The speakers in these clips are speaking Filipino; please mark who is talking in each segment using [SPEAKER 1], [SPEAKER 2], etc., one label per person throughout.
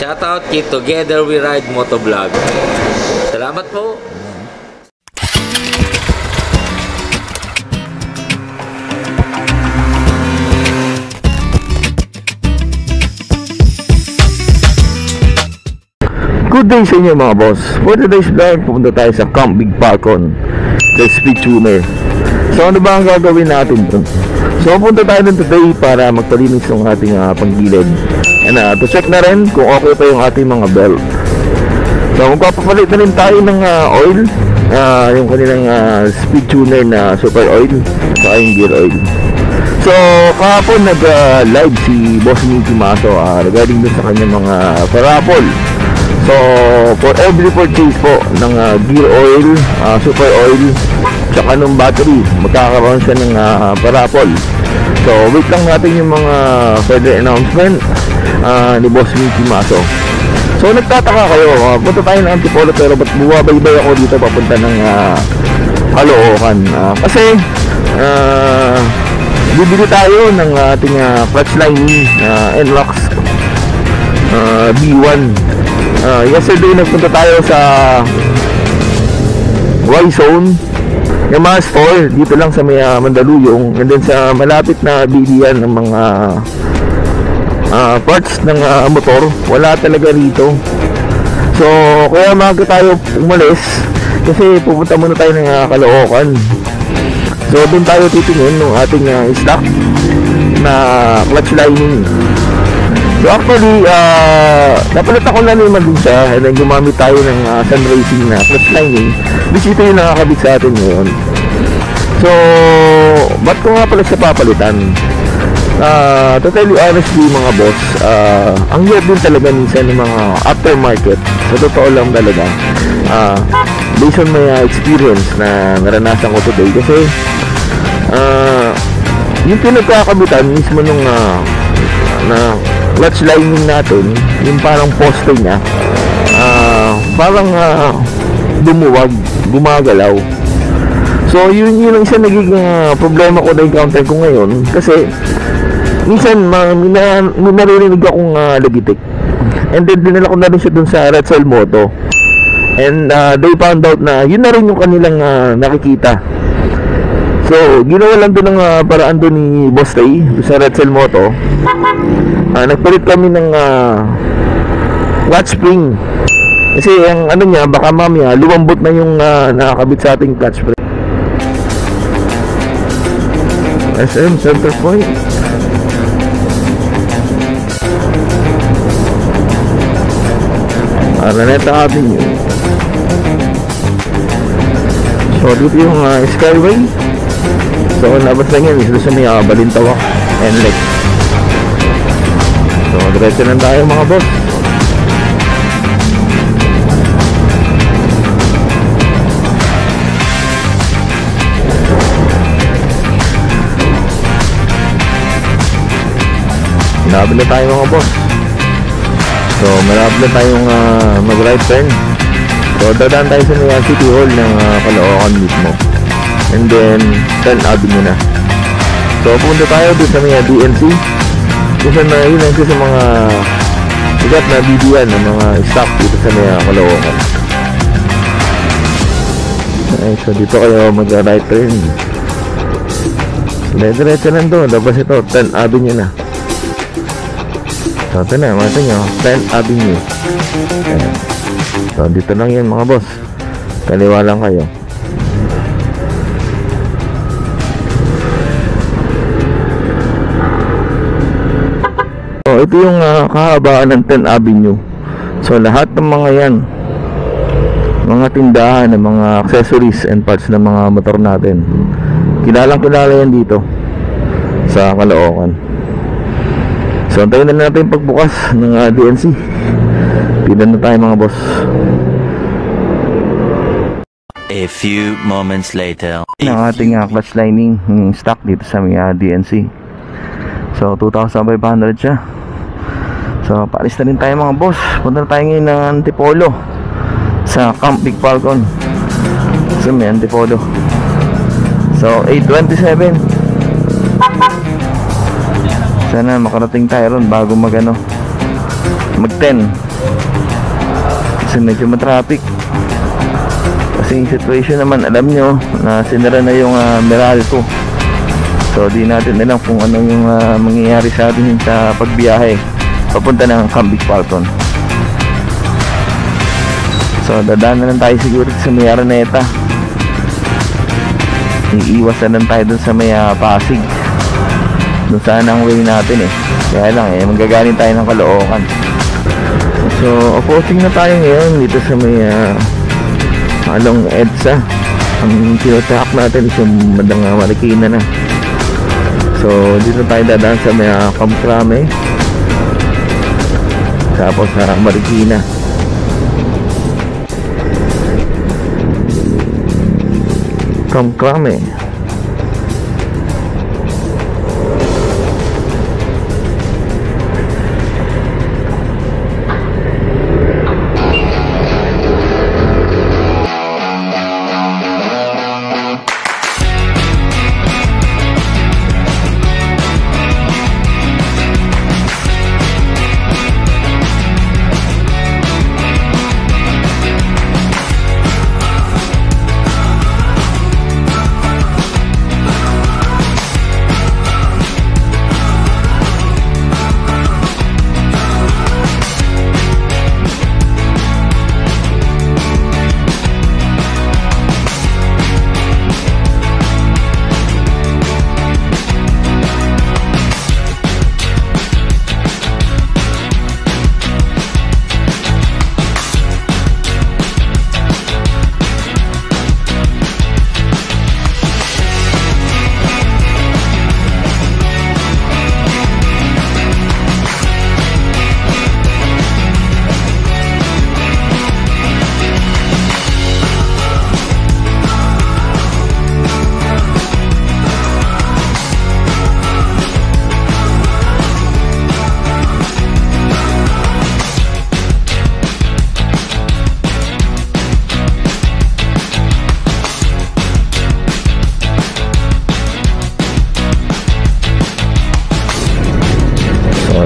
[SPEAKER 1] Shoutout kay Together We Ride Motovlog. Salamat po.
[SPEAKER 2] Good day sa inyo mga boss. For today's vlog, pupunta tayo sa Camp Big Falcon sa speed tuner. So ano ba ang gagawin natin dun? So pupunta tayo dun today para magpalinis ng ating panggilid. And to check na rin kung okay pa yung ating mga belt. So magpapapalit na rin tayo ng oil, yung kanilang speed tuner na super oil, saka yung gear oil. So kahapon nag-live si Boss Nicky Maso regarding dun sa kanyang mga parapol. So for every purchase po ng gear oil, super oil, tsaka ng battery, magkakaroon siya ng parapol. So wait lang natin yung mga further announcement ni Boss Nicky Maso. So nagtataka kayo, punta tayo ng Antipolo pero ba't bumabaybay ako dito papunta ng Caloocan? Kasi bibili tayo ng ating clutch lining NLOX B1. Yesterday nagpunta tayo sa Y-Zone, yung mga store dito lang sa may Mandaluyong, and then sa malapit na bilihan ng mga parts ng motor, wala talaga rito. So kaya maaga tayo umalis kasi pupunta muna tayo ng Caloocan. So doon tayo titingin ng ating stock na clutch lining. So actually, napalit ako na naman din siya, and then gumamit tayo ng Sun Racing na clutch lining, which ito yung nakakabit sa atin ngayon. So ba't ko nga pala siya papalitan? To tell you honestly mga boss, ang hirap din talaga minsan ng mga aftermarket. Sa totoo lang talaga, based on my experience na naranasan ko today, kasi yung pinagkakabitan mismo nung na clutch lining natin, yung parang poste niya, parang dumuwag, gumagalaw. So yun ang isa nagiging problema ko na encounter ko ngayon, kasi minsan may naririnig akong lagitik, and then dinala ko na rin siya dun sa Retzel Moto, and they found out na yun na rin yung kanilang nakikita. So ginawa lang doon ng paraan doon ni Boss Tay sa Retzel Moto. Nagpalit kami ng clutch spring, kasi ang ano niya, baka mamaya lumambot na yung nakakabit sa ating clutch spring. SM Center Point. Araneta Avenue. So dito yung Skyway. So labas lang yan, dito sa may Balintawak and Lake. So diretso lang tayo mga boss. Malapit na tayo mga boss. So malapit na tayong mag right turn. So dadaan tayo sa may City Hall ng Caloocan mismo, and then 10 Avenue na. So pupunta tayo dito sa may DNC, kasi na yun ang sa mga sigat na bibiyan ng mga stock dito sa may Caloocan. Ay, so dito kayo mag right turn. So diretso lang doon, tapos ito 10 Avenue na. So ito na, makita nyo, 10 Avenue. Ayan. So dito lang yan mga boss, kaliwa lang kayo. So ito yung kahabaan ng 10 Avenue. So lahat ng mga yan, mga tindahan ng mga accessories and parts ng mga motor natin, kilalang kilala yan dito sa Caloocan. So antayin na natin pagbukas ng DNC. Pinan na tayo mga boss.
[SPEAKER 3] A few moments later,
[SPEAKER 2] ang ating clutch lining stock dito sa may DNC. So 2,500 siya. So paalis na rin tayo mga boss. Punta na tayo ngayon ng Antipolo sa Camp Big Falcon. So may Antipolo. So 8:27. Sana makarating tayo ron bago mag 10. Kasi medyo matraffic. Kasi yung situation naman, alam nyo na sinara na yung Meralco. So di natin alam kung ano yung mangyayari sa atin sa pagbiyahe papunta ng Camp Big Falcon. So dadaan na lang tayo siguro sa may Araneta. Iiwas na lang tayo dun sa may Pasig. Dun sana ang way natin eh. Kaya lang manggagaling tayo ng Caloocan. So approaching na tayo ngayon dito sa may Along EDSA. Ang tinutahak natin is yung bandang Marikina na. So dito tayo dadaan sa may Camp Crame, tapos sa Marikina. Camp Crame.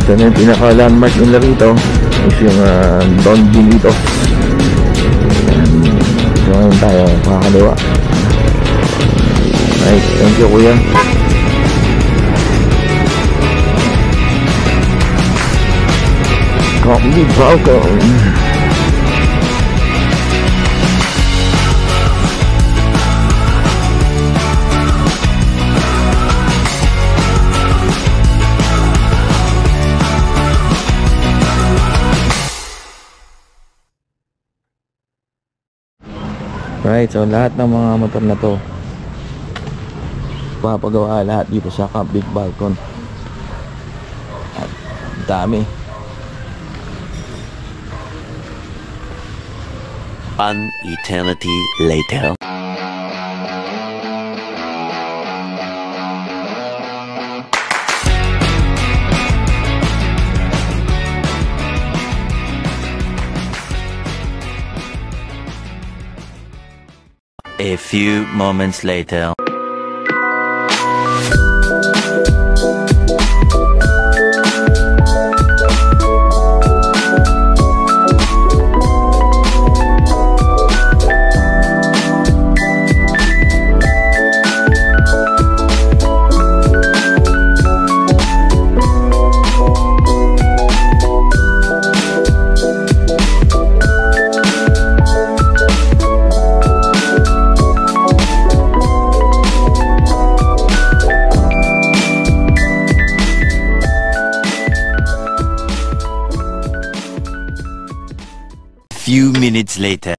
[SPEAKER 2] Ito na yung pinaka-landmark nila rito is yung Don Benito. So ngayon tayo makakaliwa. Right, thank you kuya. Camp Big Falcon. Right, so lahat ng mga motor na to papagawa lahat dito sa Camp Big Falcon. At dami.
[SPEAKER 3] An eternity later. A few moments later. Few minutes later.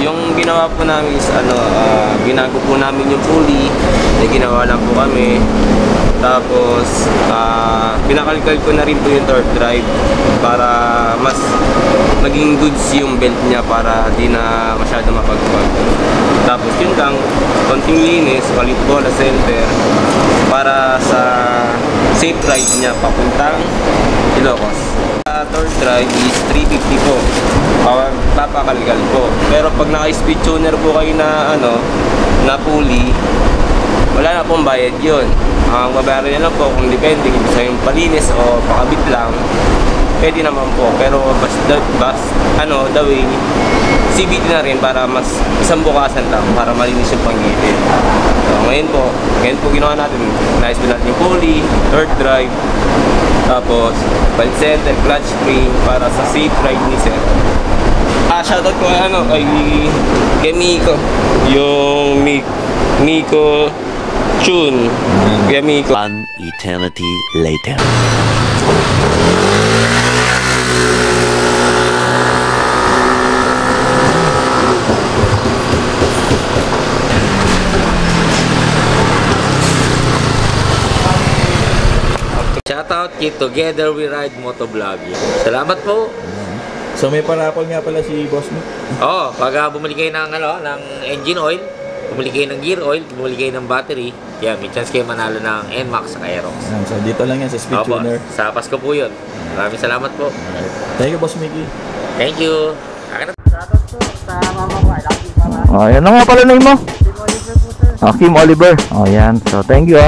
[SPEAKER 4] Yung ginawa po namin is binago po namin yung pulley, ginawa lang po kami. Tapos pinakalkal ko na rin po yung torque drive para mas maging goods yung belt niya para di na masyado mapagpag. Tapos yun lang, konting linis, palit bola center para sa safe ride niya papuntang Ilocos. Torque drive is 350 po. Papakalkal po. Pero pag naka-speed tuner po kayo na na pulley, wala na pong bayad yun. Ang babayaran niya lang po kung depende kung gusto yung palinis o pakabit lang, pwede naman po. Pero the way, CVT na rin para mas isang bukasan lang para malinis yung panggilid. So, ngayon po ginawa natin. Nice po natin yung pulley, torque drive, tapos belt center, clutch spring para sa safe ride ni Sir. Shoutout ko kay Miko. Yung Miko Chun. Kay Miko.
[SPEAKER 3] One eternity later.
[SPEAKER 1] Shoutout kay Together We Ride Motovlog. Salamat po.
[SPEAKER 2] So may parapol nga pala si Boss Mick.
[SPEAKER 1] Oo, pag bumili kayo ng ng engine oil, bumili kayo ng gear oil, bumili kayo ng battery, yeah, may chance kayo manalo ng NMAX sa Aerox.
[SPEAKER 2] So dito lang yan sa Speed
[SPEAKER 1] Opo,
[SPEAKER 2] Tuner.
[SPEAKER 1] sa Pasko po yun. Maraming salamat po.
[SPEAKER 2] Thank you, Boss Mickey.
[SPEAKER 1] Thank you. Akin na.
[SPEAKER 2] Yan na nga pala name mo. Kim Oliver. Kim Oliver. Yan. So thank you